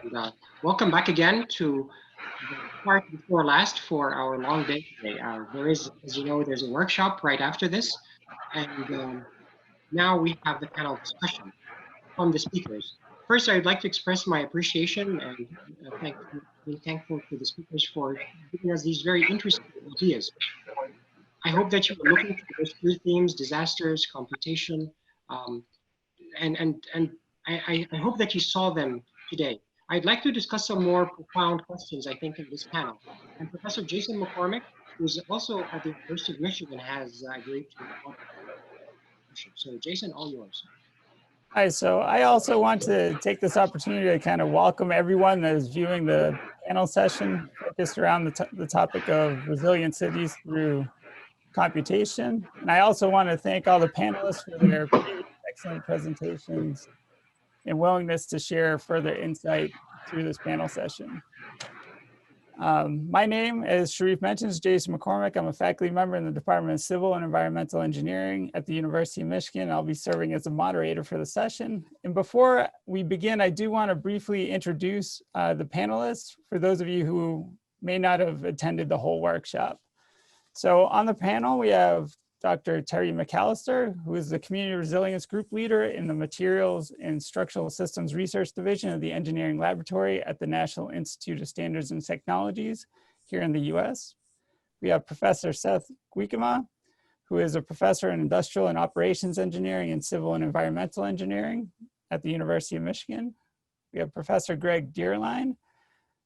And, welcome back again to the part before last for our long day today. There is, as you know, there's a workshop right after this, and now we have the panel discussion from the speakers. First, I'd like to express my appreciation and being thankful to the speakers for giving us these very interesting ideas. I hope that you were looking for those three themes: disasters, computation, and I hope that you saw them today. I'd like to discuss some more profound questions, I think, in this panel. And Professor Jason McCormick, who's also at the University of Michigan, has agreed to moderate. So Jason, all yours. Hi, so I also want to take this opportunity to kind of welcome everyone that is viewing the panel session focused around the topic of resilient cities through computation. And I also want to thank all the panelists for their previous excellent presentations and willingness to share further insight through this panel session. My name, as Sherif mentioned, is Jason McCormick. I'm a faculty member in the Department of Civil and Environmental Engineering at the University of Michigan. I'll be serving as a moderator for the session. And before we begin, I do want to briefly introduce the panelists for those of you who may not have attended the whole workshop. So on the panel, we have Dr. Terri McAllister, who is the Community Resilience Group Leader in the Materials and Structural Systems Research Division of the Engineering Laboratory at the National Institute of Standards and Technologies here in the US. We have Professor Seth Guikema, who is a professor in Industrial and Operations Engineering and Civil and Environmental Engineering at the University of Michigan. We have Professor Greg Deirlein,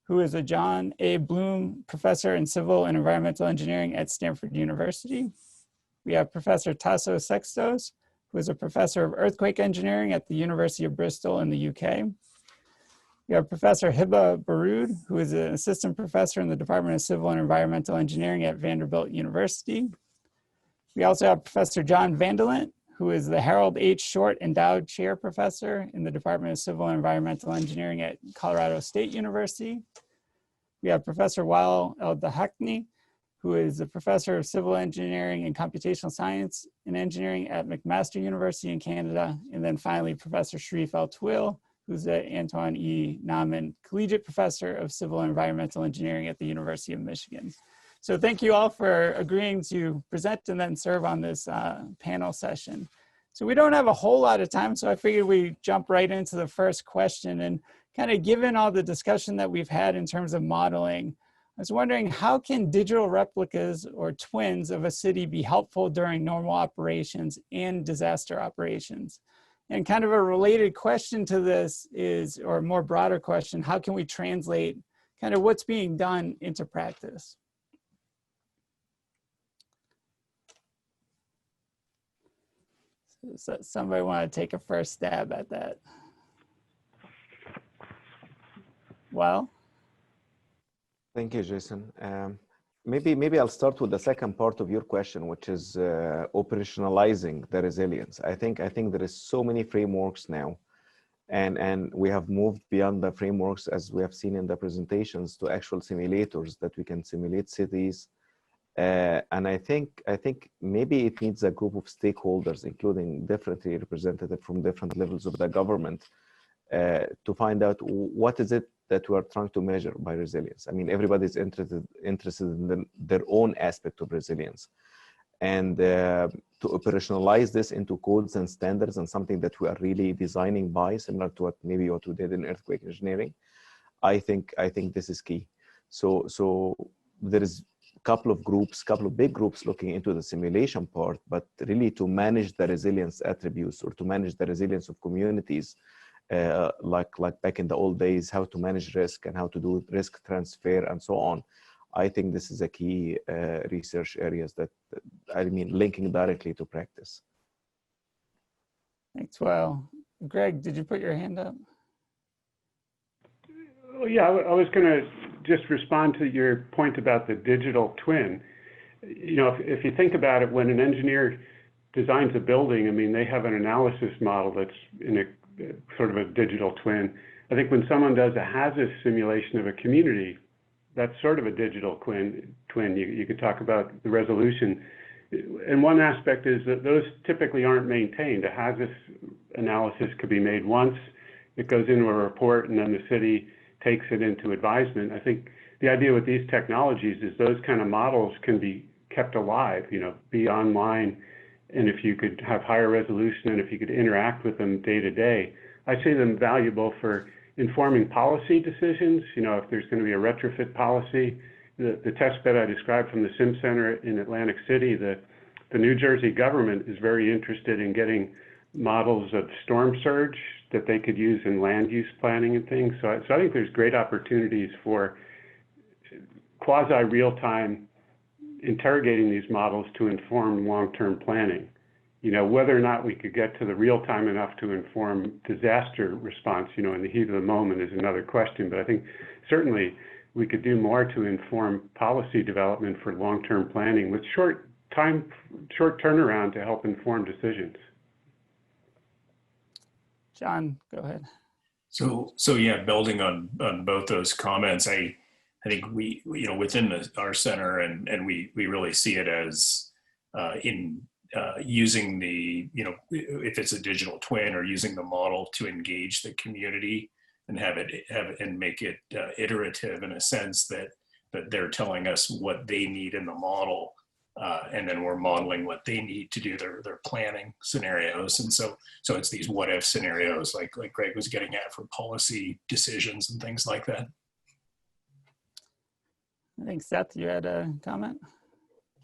who is a John A. Bloom Professor in Civil and Environmental Engineering at Stanford University. We have Professor Tasos Sextos, who is a professor of earthquake engineering at the University of Bristol in the UK. We have Professor Hiba Baroud, who is an assistant professor in the Department of Civil and Environmental Engineering at Vanderbilt University. We also have Professor John Vanderlint, who is the Harold H. Short Endowed Chair Professor in the Department of Civil and Environmental Engineering at Colorado State University. We have Professor Wael El-Dakhakhni, who is a professor of civil engineering and computational science and engineering at McMaster University in Canada. And then finally, Professor Sherif El-Tawil, who's the Antoine E. Nauman Collegiate Professor of Civil and Environmental Engineering at the University of Michigan. So thank you all for agreeing to present and then serve on this panel session. So we don't have a whole lot of time, so I figured we jump right into the first question. And kind of given all the discussion that we've had in terms of modeling, I was wondering, how can digital replicas or twins of a city be helpful during normal operations and disaster operations? And kind of a related question to this is, or a more broader question, how can we translate kind of what's being done into practice? So somebody want to take a first stab at that? Well? Thank you, Jason. Maybe I'll start with the second part of your question, which is operationalizing the resilience. I think there is so many frameworks now, and we have moved beyond the frameworks, as we have seen in the presentations, to actual simulators that we can simulate cities. And I think maybe it needs a group of stakeholders, including differently represented from different levels of the government, to find out what is it that we are trying to measure by resilience. I mean, everybody's interested in their own aspect of resilience. And to operationalize this into codes and standards and something that we are really designing by, similar to what we did in earthquake engineering, I think this is key. So there is a couple of big groups looking into the simulation part, but really to manage the resilience attributes or to manage the resilience of communities, like back in the old days, how to manage risk and how to do risk transfer and so on. I think this is a key research areas that, linking directly to practice. Thanks. Well, Greg, did you put your hand up? Well, yeah, I was going to just respond to your point about the digital twin. You know, if you think about it, when an engineer designs a building, I mean, they have an analysis model that's in a sort of a digital twin. I think when someone does a hazard simulation of a community, that's sort of a digital twin. You could talk about the resolution. And one aspect is that those typically aren't maintained. A hazard analysis could be made once, it goes into a report, and then the city takes it into advisement. I think the idea with these technologies is those kind of models can be kept alive, be online. And if you could have higher resolution and if you could interact with them day to day, I see them valuable for informing policy decisions. If there's going to be a retrofit policy, the test bed I described from the Sim Center in Atlantic City, the New Jersey government is very interested in getting models of storm surge that they could use in land use planning and things. So I think there's great opportunities for quasi-real-time interrogating these models to inform long-term planning. Whether or not we could get to the real-time enough to inform disaster response, in the heat of the moment is another question. But I think certainly we could do more to inform policy development for long-term planning with short turnaround to help inform decisions. John, go ahead. So yeah, building on both those comments, I think we within our center and we really see it as in using the if it's a digital twin or using the model to engage the community and have it and make it iterative in a sense that they're telling us what they need in the model. And then we're modeling what they need to do their planning scenarios. And so it's these what if scenarios like Greg was getting at for policy decisions and things like that. I think Seth, you had a comment?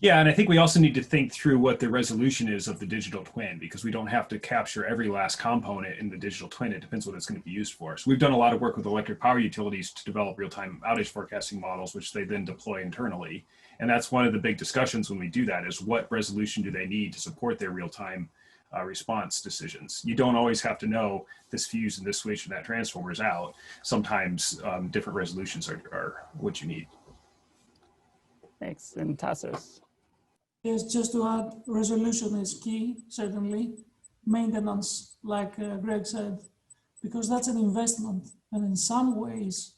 Yeah, and I think we also need to think through what the resolution is of the digital twin, because we don't have to capture every last component in the digital twin. It depends what it's going to be used for. So we've done a lot of work with electric power utilities to develop real-time outage forecasting models, which they then deploy internally. And that's one of the big discussions when we do that is what resolution do they need to support their real-time response decisions. You don't always have to know this fuse and this switch and that transformer is out. Sometimes different resolutions are what you need. Thanks. And Tasos. Yes, just to add, resolution is key, certainly. Maintenance, like Greg said, because that's an investment. And in some ways,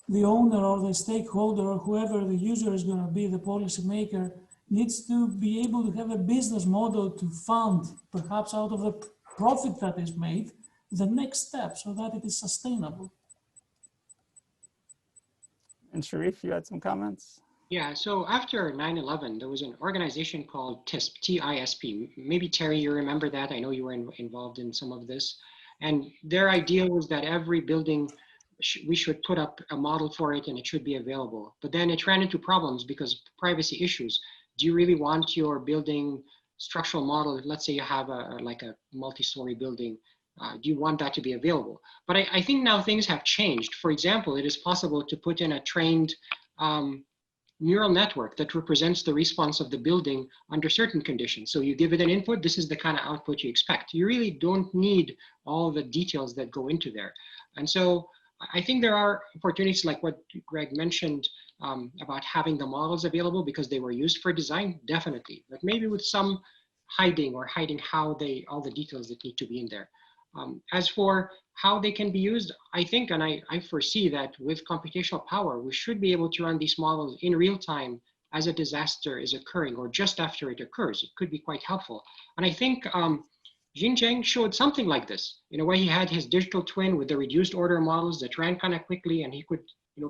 the owner or the stakeholder or whoever the user is going to be, the policymaker, needs to be able to have a business model to fund, perhaps out of the profit that is made, the next step so that it is sustainable. And Sherif, you had some comments? Yeah, so after 9/11, there was an organization called TISP, T-I-S-P. Maybe Terri, you remember that. I know you were involved in some of this. And their idea was that every building, we should put up a model for it and it should be available. But then it ran into problems because privacy issues. Do you really want your building structural model? Let's say you have like a multi-story building. Do you want that to be available? But I think now things have changed. For example, it is possible to put in a trained neural network that represents the response of the building under certain conditions. So you give it an input, this is the kind of output you expect. You really don't need all the details that go into there. And so I think there are opportunities like what Greg mentioned about having the models available because they were used for design, definitely. But maybe with some hiding how all the details that need to be in there. As for how they can be used, I think, and I foresee that with computational power, we should be able to run these models in real time as a disaster is occurring or just after it occurs. It could be quite helpful. And I think Xinzheng showed something like this, in a way he had his digital twin with the reduced order models that ran kind of quickly and he could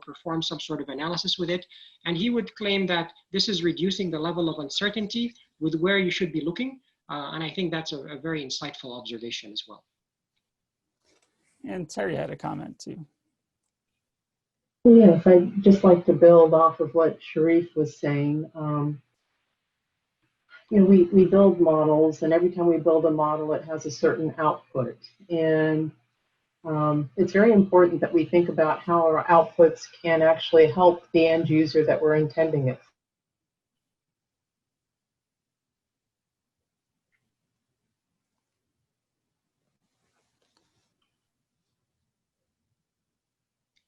perform some sort of analysis with it. And he would claim that this is reducing the level of uncertainty with where you should be looking. And I think that's a very insightful observation as well. And Terri had a comment too. Yes, I'd just like to build off of what Sherif was saying. We build models, and every time we build a model, it has a certain output. And it's very important that we think about how our outputs can actually help the end user that we're intending it.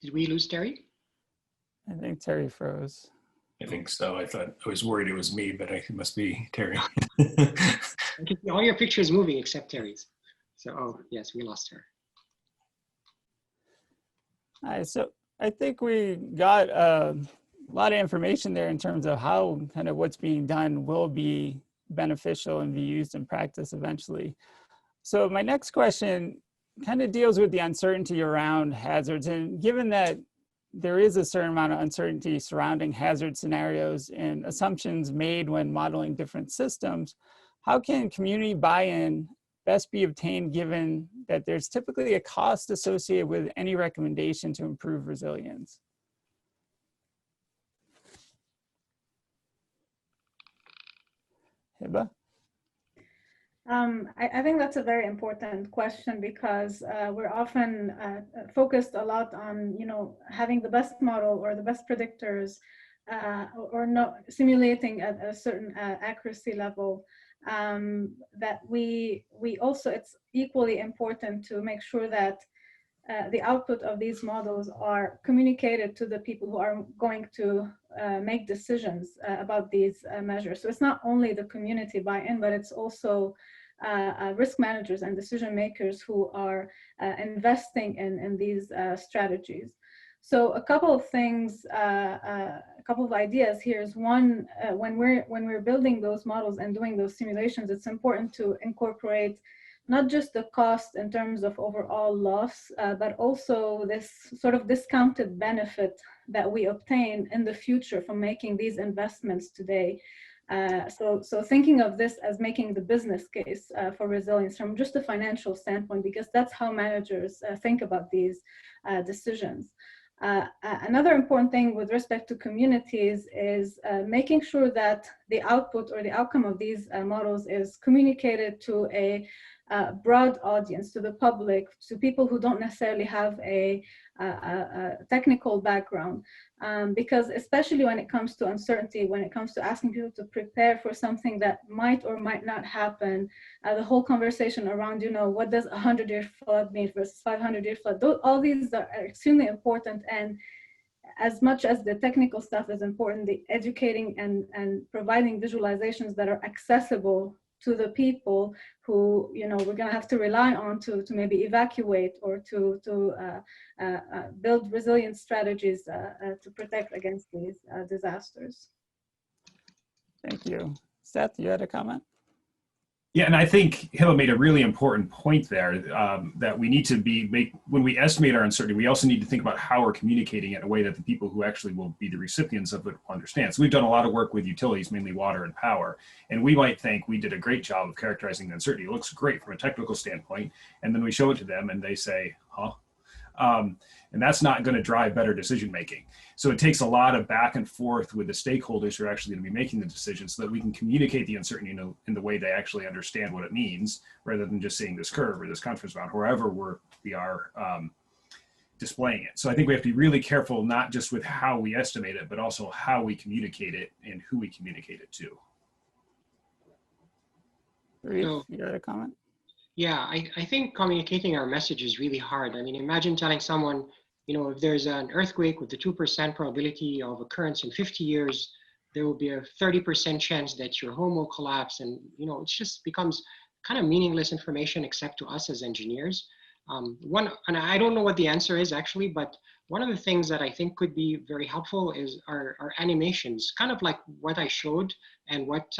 Did we lose Terri? I think Terri froze. I think so. I was worried it was me, but it must be Terri. I can see all your pictures moving except Terri's. So, oh, yes, we lost her. All right, so I think we got a lot of information there in terms of how kind of what's being done will be beneficial and be used in practice eventually. So my next question kind of deals with the uncertainty around hazards. And given that there is a certain amount of uncertainty surrounding hazard scenarios and assumptions made when modeling different systems. How can community buy-in best be obtained given that there's typically a cost associated with any recommendation to improve resilience? Hiba? I think that's a very important question because we're often focused a lot on, having the best model or the best predictors or not simulating at a certain accuracy level. That we also, it's equally important to make sure that the output of these models are communicated to the people who are going to make decisions about these measures. So it's not only the community buy-in, but it's also risk managers and decision makers who are investing in these strategies. So a couple of things, a couple of ideas here is one, when we're building those models and doing those simulations, it's important to incorporate not just the cost in terms of overall loss, but also this sort of discounted benefit that we obtain in the future from making these investments today. So thinking of this as making the business case for resilience from just a financial standpoint, because that's how managers think about these decisions. Another important thing with respect to communities is making sure that the output or the outcome of these models is communicated to a broad audience, to the public, to people who don't necessarily have a technical background. Because especially when it comes to uncertainty, when it comes to asking people to prepare for something that might or might not happen, the whole conversation around, what does 100-year flood mean versus 500-year flood, all these are extremely important. And as much as the technical stuff is important, the educating and providing visualizations that are accessible to the people who, we're going to have to rely on to maybe evacuate or to build resilience strategies to protect against these disasters. Thank you. Seth, you had a comment? Yeah, and I think Hiba made a really important point there, that we need to when we estimate our uncertainty, we also need to think about how we're communicating it in a way that the people who actually will be the recipients of it understand. So we've done a lot of work with utilities, mainly water and power, and we might think we did a great job of characterizing the uncertainty. It looks great from a technical standpoint, and then we show it to them and they say, huh? And that's not going to drive better decision making. So it takes a lot of back and forth with the stakeholders who are actually going to be making the decision so that we can communicate the uncertainty in the way they actually understand what it means, rather than just seeing this curve or this confidence bound, however we are displaying it. So I think we have to be really careful, not just with how we estimate it, but also how we communicate it and who we communicate it to. Sherif, you had a comment? Yeah, I think communicating our message is really hard. I mean, imagine telling someone, if there's an earthquake with the 2% probability of occurrence in 50 years, there will be a 30% chance that your home will collapse. And, it just becomes kind of meaningless information except to us as engineers. And I don't know what the answer is actually, but one of the things that I think could be very helpful is our animations, kind of like what I showed and what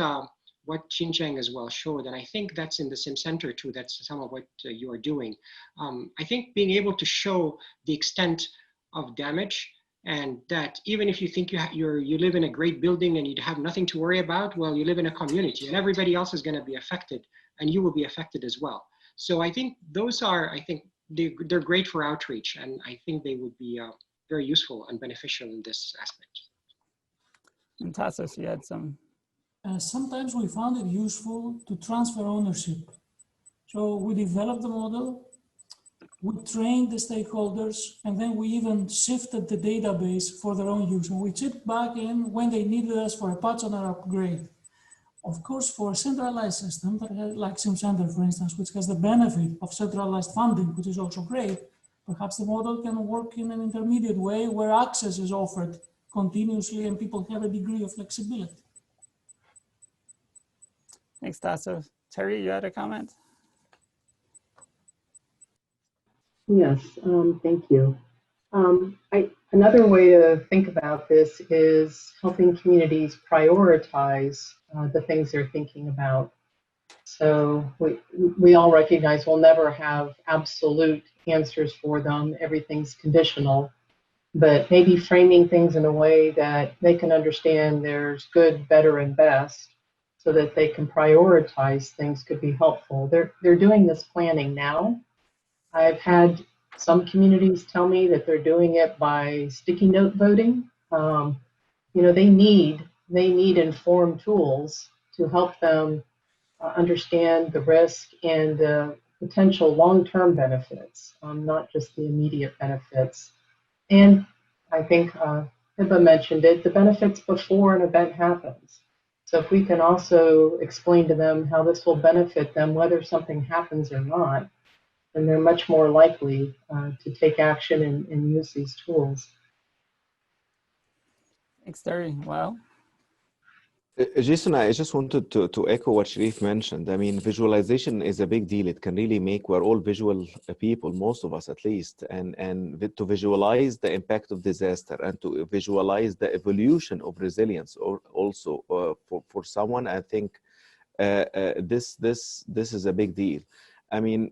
Xinzheng as well showed. And I think that's in the Sim Center too. That's some of what you are doing. I think being able to show the extent of damage, and that even if you think you live in a great building and you have nothing to worry about, well, you live in a community and everybody else is going to be affected and you will be affected as well. So I think those are, they're great for outreach, and I think they would be very useful and beneficial in this aspect. And Tasos, you had some. Sometimes we found it useful to transfer ownership. So we developed the model, we trained the stakeholders, and then we even shifted the database for their own use. And we checked back in when they needed us for a patch on our upgrade. Of course, for a centralized system, like SimCenter, for instance, which has the benefit of centralized funding, which is also great, perhaps the model can work in an intermediate way where access is offered continuously and people have a degree of flexibility. Thanks, Tasos. Terri, you had a comment? Yes, thank you. Another way to think about this is helping communities prioritize the things they're thinking about. So we all recognize we'll never have absolute answers for them. Everything's conditional. but maybe framing things in a way that they can understand there's good, better, and best, so that they can prioritize things could be helpful. They're doing this planning now. I've had some communities tell me that they're doing it by sticky note voting. You know, they need informed tools to help them understand the risk and the potential long-term benefits, not just the immediate benefits. And I think Hiba mentioned it, the benefits before an event happens. So if we can also explain to them how this will benefit them, whether something happens or not, then they're much more likely to take action and use these tools. Thanks, Terri. Well, Jason, I just wanted to echo what Sherif mentioned. I mean, visualization is a big deal. It can really make, we're all visual people, most of us at least, and to visualize the impact of disaster and to visualize the evolution of resilience, or also for someone, I think this is a big deal. I mean,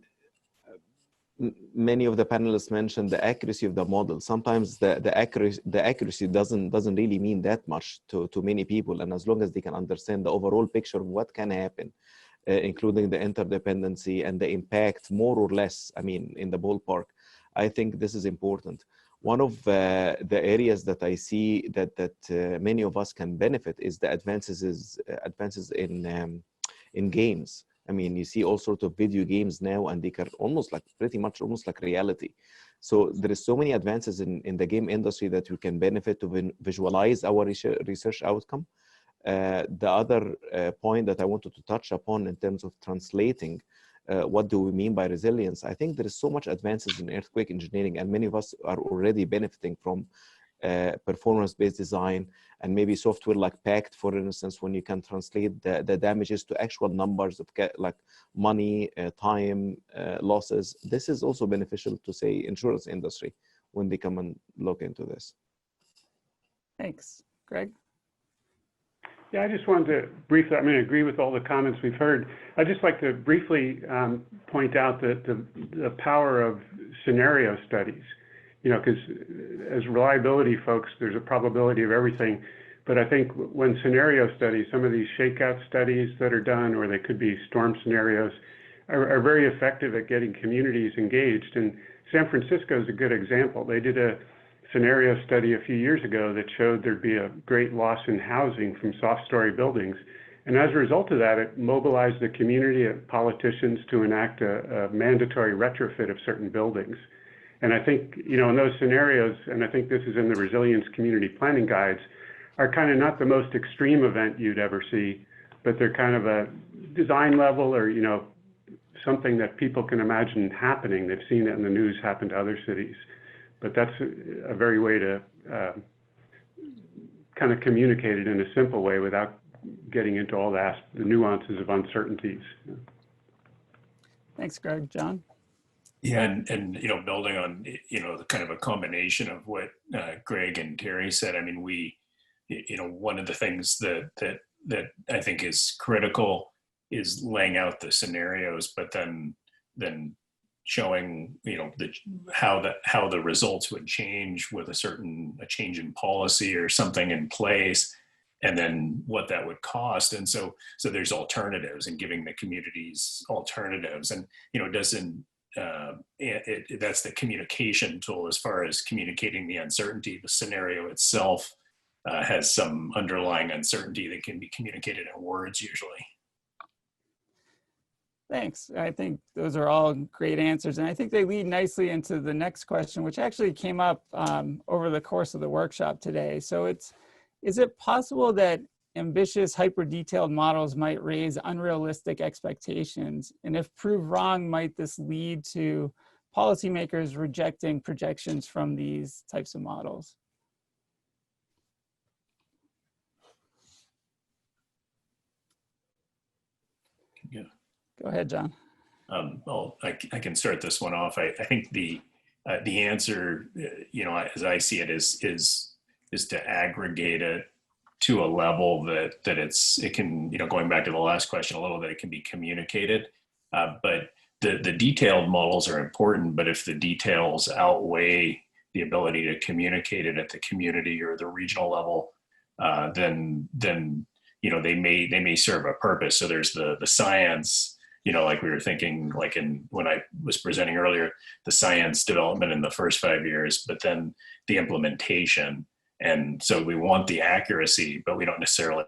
many of the panelists mentioned the accuracy of the model. Sometimes the accuracy doesn't really mean that much to many people, and as long as they can understand the overall picture of what can happen, including the interdependency and the impact, more or less, I mean, in the ballpark, I think this is important. One of the areas that I see that many of us can benefit is the advances in games. I mean, you see all sorts of video games now, and they can pretty much almost like reality. So there is so many advances in the game industry that we can benefit to visualize our research outcome. The other point that I wanted to touch upon in terms of translating what do we mean by resilience, I think there is so much advances in earthquake engineering, and many of us are already benefiting from performance-based design, and maybe software like PACT, for instance, when you can translate the damages to actual numbers of like money, time, losses. This is also beneficial to, say, insurance industry when they come and look into this. thanks. Greg? Yeah, I just wanted to briefly, I mean, I agree with all the comments we've heard. I'd just like to briefly point out that the power of scenario studies. You know, because as reliability folks, there's a probability of everything. But I think when scenario studies, some of these shakeout studies that are done, or they could be storm scenarios, are very effective at getting communities engaged. And San Francisco is a good example. They did a scenario study a few years ago that showed there'd be a great loss in housing from soft story buildings. And as a result of that, it mobilized the community and politicians to enact a mandatory retrofit of certain buildings. And I think, you know, in those scenarios, and I think this is in the resilience community planning guides, are kind of not the most extreme event you'd ever see, but they're kind of a design level, or, you know, something that people can imagine happening. They've seen it in the news happen to other cities. But that's a very way to kind of communicate it in a simple way without getting into all the nuances of uncertainties. Thanks, Greg. John? Yeah, and you know, building on, you know, the kind of a combination of what Greg and Terri said. I mean, you know, one of the things that I think is critical is laying out the scenarios, but then showing, you know, how the results would change with a change in policy or something in place, and then what that would cost. And so there's alternatives, and giving the communities alternatives, and, you know, that's the communication tool as far as communicating the uncertainty. The scenario itself has some underlying uncertainty that can be communicated in words usually. Thanks. I think those are all great answers. And I think they lead nicely into the next question, which actually came up over the course of the workshop today. So is it possible that ambitious, hyper-detailed models might raise unrealistic expectations? And if proved wrong, might this lead to policymakers rejecting projections from these types of models? Yeah. Go ahead, John. Well, I can start this one off. I think the answer, you know, as I see it, is to aggregate it to a level that it can, you know, going back to the last question a little, that it can be communicated. But the detailed models are important, but if the details outweigh the ability to communicate it at the community or the regional level, then you know, they may serve a purpose. So there's the science, you know, like we were thinking, like when I was presenting earlier, the science development in the first 5 years, but then the implementation. And so we want the accuracy, but we don't necessarily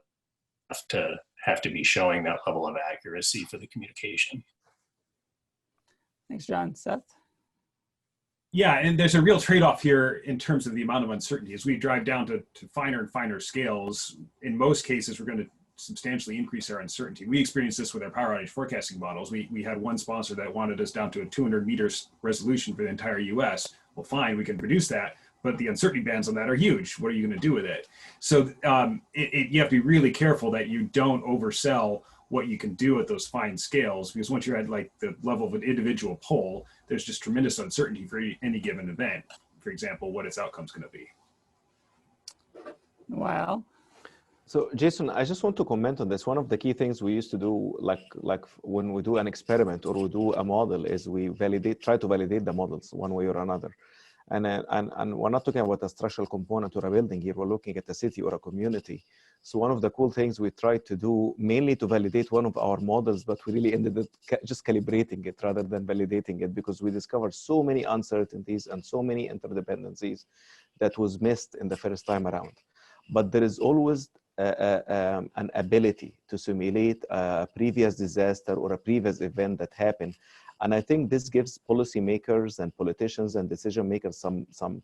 have to be showing that level of accuracy for the communication. Thanks, John. Seth? Yeah, and there's a real trade-off here in terms of the amount of uncertainty. As we drive down to finer and finer scales, in most cases, we're going to substantially increase our uncertainty. We experienced this with our power outage forecasting models. We had one sponsor that wanted us down to a 200 meters resolution for the entire US. Well, fine, we can produce that, but the uncertainty bands on that are huge. What are you going to do with it? So you have to be really careful that you don't oversell what you can do at those fine scales, because once you're at like the level of an individual pole, there's just tremendous uncertainty for any given event. For example, what its outcome's going to be. Wow. So Jason, I just want to comment on this. One of the key things we used to do, like when we do an experiment or we do a model, is we try to validate the models one way or another. And we're not talking about a structural component or a building here. We're looking at a city or a community. So one of the cool things we tried to do, mainly to validate one of our models, but we really ended up just calibrating it rather than validating it, because we discovered so many uncertainties and so many interdependencies that was missed in the first time around. But there is always an ability to simulate a previous disaster or a previous event that happened. And I think this gives policymakers and politicians and decision makers some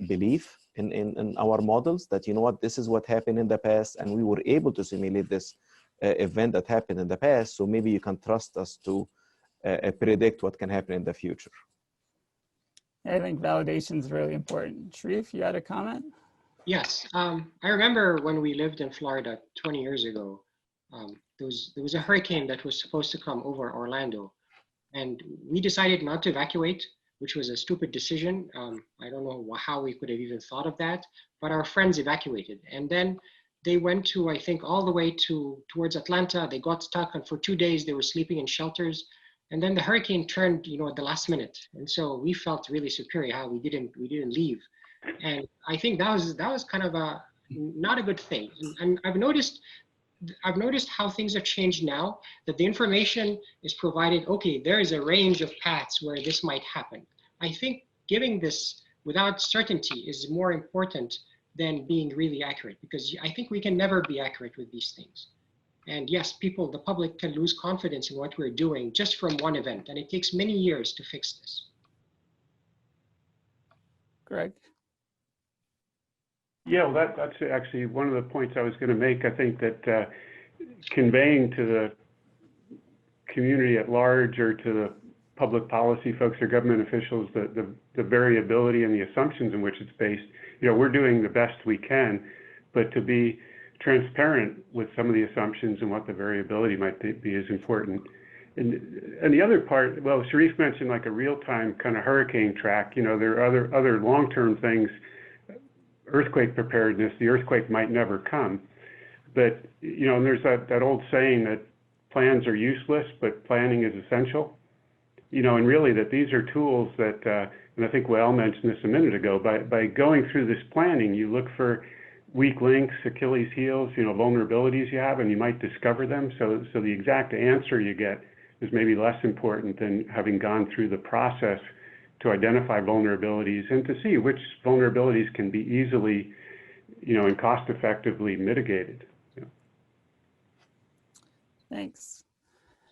belief in our models that, you know what, this is what happened in the past, and we were able to simulate this event that happened in the past. So maybe you can trust us to predict what can happen in the future. I think validation is really important. Sherif, you had a comment? Yes, I remember when we lived in Florida 20 years ago, there was a hurricane that was supposed to come over Orlando. And we decided not to evacuate, which was a stupid decision. I don't know how we could have even thought of that, but our friends evacuated. And then they went to, I think, all the way towards Atlanta. They got stuck, and for 2 days they were sleeping in shelters. And then the hurricane turned, you know, at the last minute. And so we felt really superior how we didn't leave. And I think that was kind of not a good thing. And I've noticed how things have changed now, that the information is provided, okay, there is a range of paths where this might happen. I think giving this without certainty is more important than being really accurate, because I think we can never be accurate with these things. And yes, the public can lose confidence in what we're doing just from one event, and it takes many years to fix this. Greg? Yeah, well, that's actually one of the points I was going to make. I think that conveying to the community at large or to the public policy folks or government officials the variability and the assumptions in which it's based, you know, we're doing the best we can, but to be transparent with some of the assumptions and what the variability might be is important. And the other part, well, Sherif mentioned like a real-time kind of hurricane track. You know, there are other long-term things. Earthquake preparedness, the earthquake might never come. But, you know, and there's that old saying that plans are useless, but planning is essential. You know, and really that these are tools that, and I think Wael mentioned this a minute ago, by going through this planning, you look for weak links, Achilles heels, you know, vulnerabilities you have, and you might discover them. So the exact answer you get is maybe less important than having gone through the process to identify vulnerabilities and to see which vulnerabilities can be easily, you know, and cost effectively mitigated. Yeah. Thanks.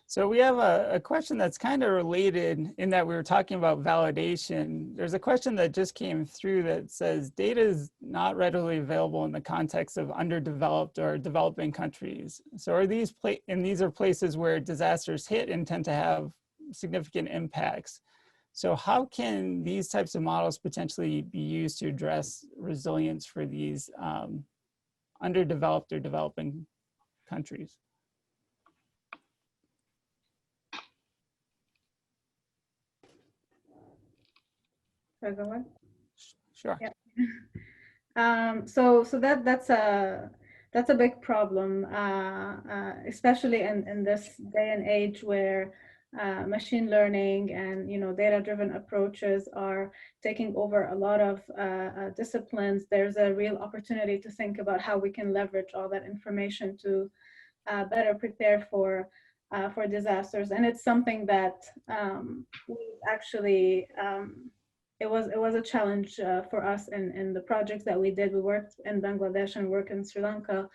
So we have a question that's kind of related in that we were talking about validation. There's a question that just came through that says data is not readily available in the context of underdeveloped or developing countries. So are these are places where disasters hit and tend to have significant impacts. So how can these types of models potentially be used to address resilience for these underdeveloped or developing countries? Sure. Yeah. So that's a big problem, especially in this day and age where machine learning and data-driven approaches are taking over a lot of disciplines, there's a real opportunity to think about how we can leverage all that information to better prepare for disasters. And it's something that we actually it was a challenge for us in the projects that we did. We worked in Bangladesh and worked in Sri Lanka.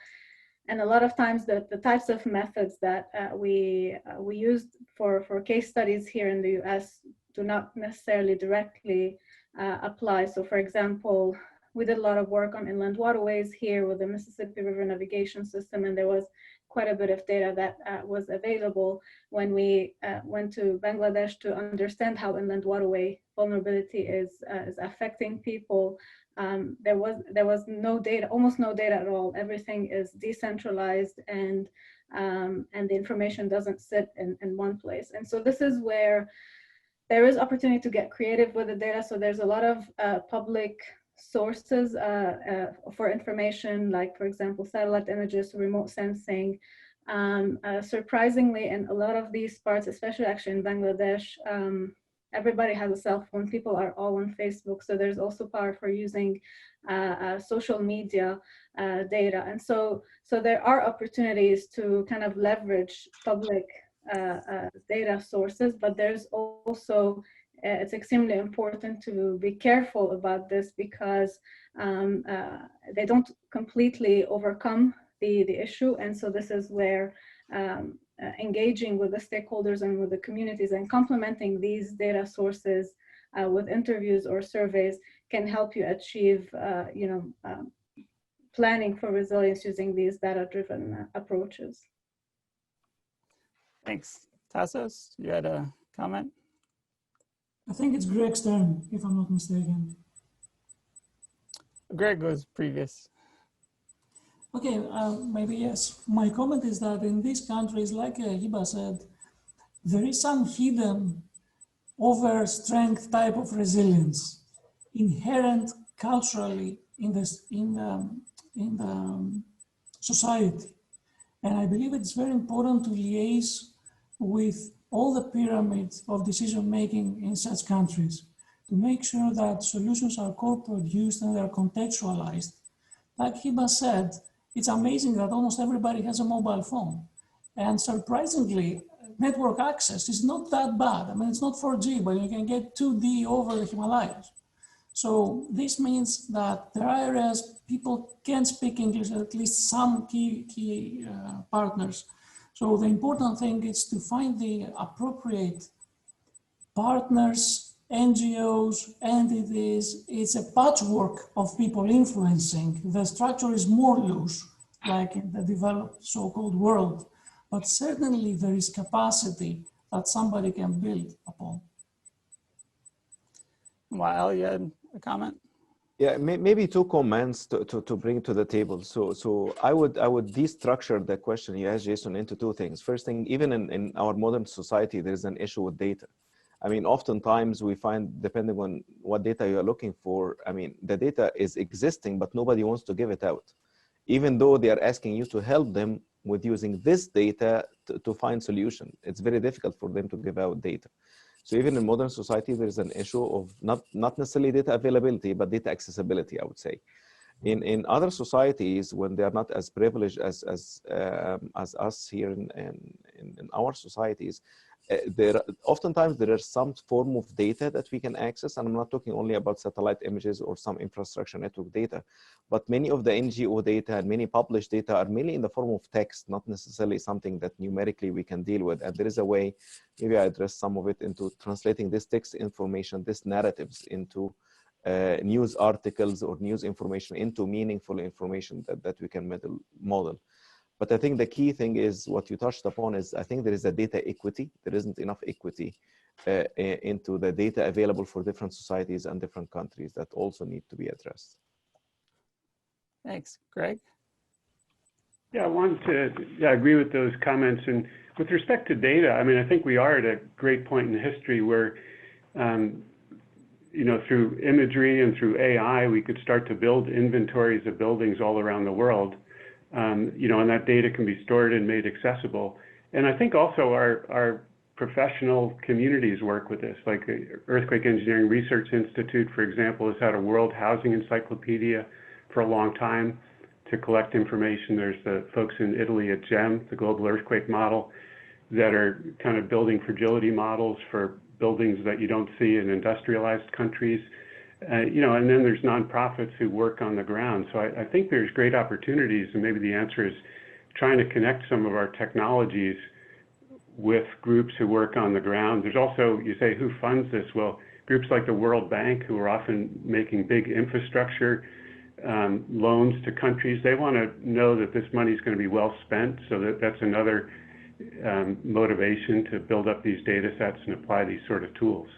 And a lot of times the types of methods that we used for case studies here in the US do not necessarily directly apply. So for example, we did a lot of work on inland waterways here with the Mississippi River Navigation System, and there was quite a bit of data that was available when we went to Bangladesh to understand how inland waterway vulnerability is affecting people. There was no data, almost no data at all. Everything is decentralized, and the information doesn't sit in one place. And so this is where there is opportunity to get creative with the data. So there's a lot of public sources for information, like for example, satellite images, remote sensing. Surprisingly, in a lot of these parts, especially actually in Bangladesh, everybody has a cell phone. People are all on Facebook. So there's also power for using social media data. And so there are opportunities to kind of leverage public data sources, but there's also, it's extremely important to be careful about this because they don't completely overcome the issue. And so this is where engaging with the stakeholders and with the communities and complementing these data sources with interviews or surveys can help you achieve, planning for resilience using these data-driven approaches. Thanks. Tasos, you had a comment? I think it's Greg's turn, if I'm not mistaken. Greg was previous. Okay, maybe yes. My comment is that in these countries, like Hiba said, there is some hidden over strength type of resilience inherent culturally in the society. And I believe it's very important to liaise with all the pyramids of decision-making in such countries to make sure that solutions are co-produced and they're contextualized. Like Hiba said, it's amazing that almost everybody has a mobile phone. And surprisingly, network access is not that bad. I mean, it's not 4G, but you can get 2D over the Himalayas. So this means that there are areas people can speak English, at least some key partners. So the important thing is to find the appropriate partners, NGOs, entities. It's a patchwork of people influencing. The structure is more loose, like in the developed so-called world, but certainly there is capacity that somebody can build upon. Wael, you had a comment? Yeah, maybe two comments to bring to the table. So I would destructure the question you asked, Jason, into two things. First thing, even in our modern society, there's an issue with data. I mean, oftentimes we find, depending on what data you're looking for, I mean, the data is existing, but nobody wants to give it out, even though they are asking you to help them with using this data to find solution. It's very difficult for them to give out data. So even in modern society, there's an issue of not necessarily data availability, but data accessibility, I would say. In other societies, when they are not as privileged as us here in our societies, oftentimes there is some form of data that we can access, and I'm not talking only about satellite images or some infrastructure network data, but many of the NGO data and many published data are mainly in the form of text, not necessarily something that numerically we can deal with. And there is a way, maybe I address some of it into translating this text information, this narratives into news articles or news information into meaningful information that we can model. But I think the key thing is what you touched upon is I think there is a data equity. There isn't enough equity into the data available for different societies and different countries that also need to be addressed. Thanks. Greg? Yeah, I wanted to agree with those comments. And with respect to data, I mean, I think we are at a great point in history where, through imagery and through AI, we could start to build inventories of buildings all around the world. And that data can be stored and made accessible. And I think also our professional communities work with this, like the Earthquake Engineering Research Institute, for example, has had a World Housing Encyclopedia for a long time to collect information. There's the folks in Italy at GEM, the Global Earthquake Model, that are kind of building fragility models for buildings that you don't see in industrialized countries. You know, and then there's nonprofits who work on the ground. So I think there's great opportunities, and maybe the answer is trying to connect some of our technologies with groups who work on the ground. There's also, you say, who funds this? Well, groups like the World Bank, who are often making big infrastructure loans to countries, they want to know that this money is going to be well spent. So that's another motivation to build up these data sets and apply these sort of tools.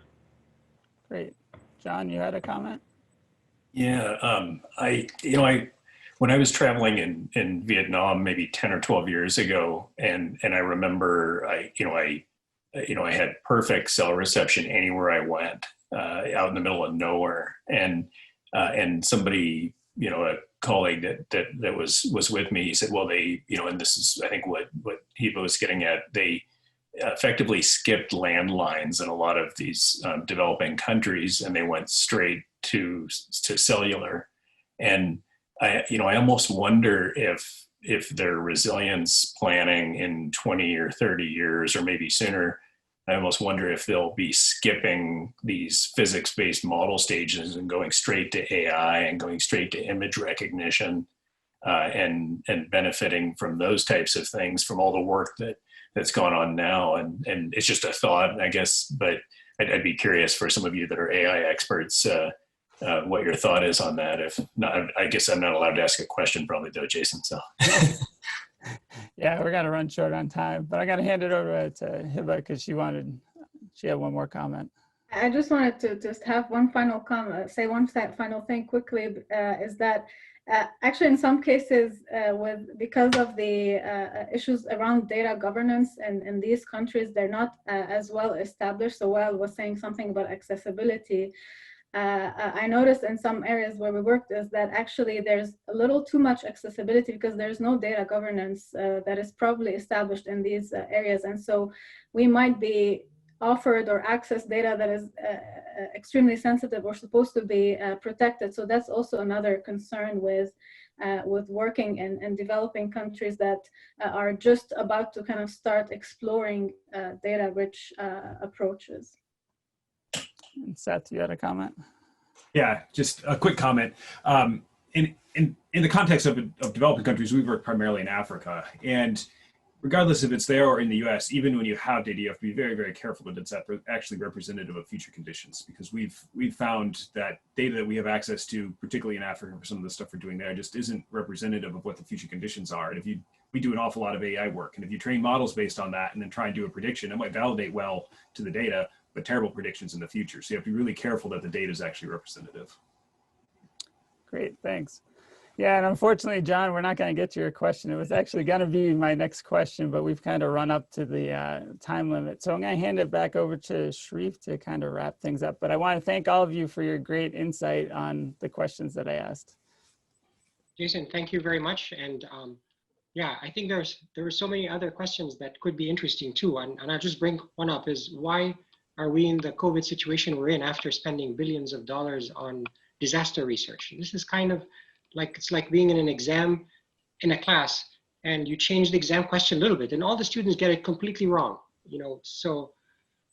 Great. John, you had a comment? Yeah, when I was traveling in Vietnam maybe 10 or 12 years ago, and I remember I had perfect cell reception anywhere I went, out in the middle of nowhere, and somebody, you know, a colleague that was with me, he said, well, they, you know, and this is I think what Hiba was getting at, they effectively skipped landlines in a lot of these developing countries, and they went straight to cellular. And I almost wonder if their resilience planning in 20 or 30 years, or maybe sooner, I almost wonder if they'll be skipping these physics-based model stages and going straight to AI and going straight to image recognition, and benefiting from those types of things, from all the work that's gone on now. And it's just a thought, I guess, but I'd be curious for some of you that are AI experts, what your thought is on that. If not, I guess I'm not allowed to ask a question probably though, Jason, so. Yeah, we're gonna run short on time, but I gotta hand it over to Hiba because she had one more comment. I just wanted to just have one final comment, say one final thing quickly, is that actually in some cases, because of the issues around data governance in these countries, they're not as well established. So Wael was saying something about accessibility. I noticed in some areas where we worked is that actually there's a little too much accessibility because there's no data governance that is probably established in these areas. And so we might be offered or access data that is extremely sensitive or supposed to be protected. So that's also another concern with working in developing countries that are just about to kind of start exploring data-rich approaches. And Seth, you had a comment? Yeah, just a quick comment. In the context of developing countries, we work primarily in Africa, and regardless if it's there or in the US, even when you have data, you have to be very, very careful that it's actually representative of future conditions, because we've found that data that we have access to, particularly in Africa for some of the stuff we're doing there, just isn't representative of what the future conditions are. And we do an awful lot of AI work, and if you train models based on that and then try and do a prediction, it might validate well to the data, but terrible predictions in the future. So you have to be really careful that the data is actually representative. Great, thanks. Yeah, and unfortunately, John, we're not going to get to your question. It was actually going to be my next question, but we've kind of run up to the time limit. So I'm going to hand it back over to Sherif to kind of wrap things up. But I want to thank all of you for your great insight on the questions that I asked. Jason, thank you very much. And yeah, I think there were so many other questions that could be interesting too. And I'll just bring one up, is why are we in the COVID situation we're in after spending billions of dollars on disaster research? This is kind of like, it's like being in an exam in a class and you change the exam question a little bit and all the students get it completely wrong, you know, so,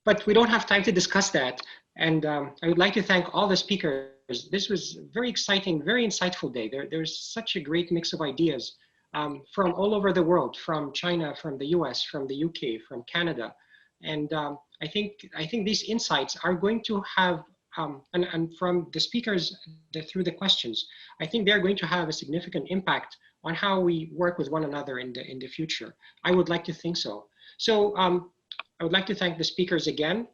but we don't have time to discuss that. And I would like to thank all the speakers. This was a very exciting, very insightful day. There's such a great mix of ideas from all over the world, from China, from the US, from the UK, from Canada. And I think these insights are going to have, and from the speakers through the questions, I think they're going to have a significant impact on how we work with one another in the future. I would like to think so. So I would like to thank the speakers again.